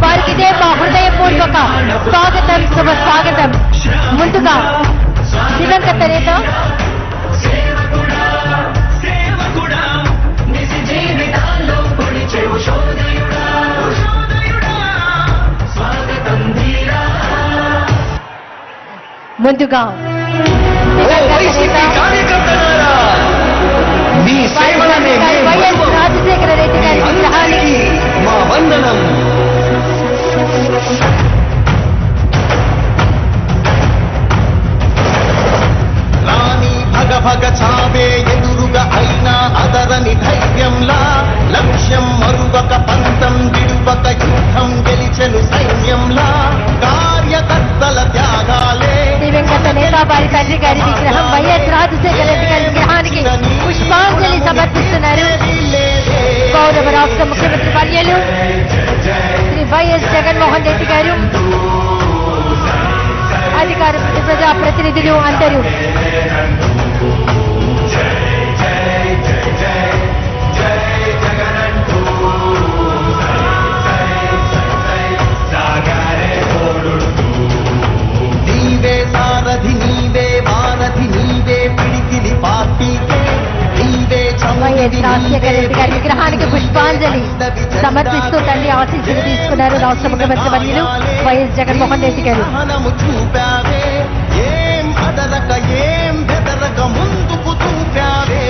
వారికి ఇదే మా హృదయపూర్వక స్వాగతం, శుభ స్వాగతం. ముందుగా దివంగత నేత ముందుగా వైఎస్ రాజశేఖర రెడ్డి గారి విగ్రహానికి మా వందనం. రాణి భగ భగ చావే ఎదురుగా అయినా అదరని ధైర్యంలా, లక్ష్యం మరువక పంతం విడువక యుద్ధం గెలిచెను సైన్యంలా, కార్యకర్తల త్యాగాలే. దివంగత నేత వారి తండ్రి గారి విగ్రహం వైఎస్ రాజశేఖర రెడ్డి గారి విగ్రహానికి పుష్పాంజలి సమర్పిస్తున్నారు గౌరవ రాష్ట్ర ముఖ్యమంత్రి వర్యులు శ్రీ వైఎస్ జగన్మోహన్ రెడ్డి గారు, అధికార ప్రజా ప్రతినిధులు అందరూ. నీవే సారథి, నీవే వారధి, నీవే పిడికిలి పార్టీకే, నీవే వైఎస్ రాజశేఖర రెడ్డి గారి విగ్రహానికి పుష్పాంజలి సమర్పిస్తూ తండ్రి ఆశీస్సులు తీసుకున్నారు రాష్ట్ర ముఖ్యమంత్రి వర్యులు వైఎస్ జగన్మోహన్ రెడ్డి గారు. చూపావే, ఏం అదరక ఏం బెదరక ముందుకు చూపావే.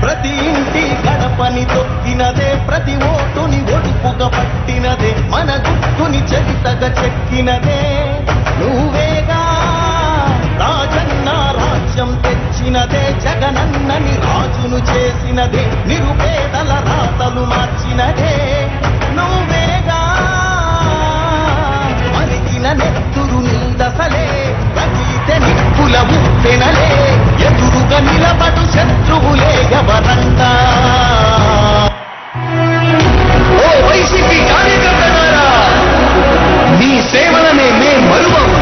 ప్రతి ఇంటి గడపని తొక్కినదే, ప్రతి ఓటుని ఒడుపుగా పట్టినదే, మన గుట్టుని చరితగా చెక్కినదే నువ్వేగా. రాజన్న రాజ్యం తెచ్చినదే, జగనన్నని రాజును చేసినదే, నిరుపేదల రాతలు మార్చినదే నువ్వేగా. మరిగిన నెత్తురు నీదసలే, రగిలితే నిప్పుల ఉప్పెనలే, ఎదురుగా నిలబడు శత్రువులే ఎవరంతా. ఓ వైసీపీ కార్యకర్తలారా, మీ సేవలనే మేం మరువం.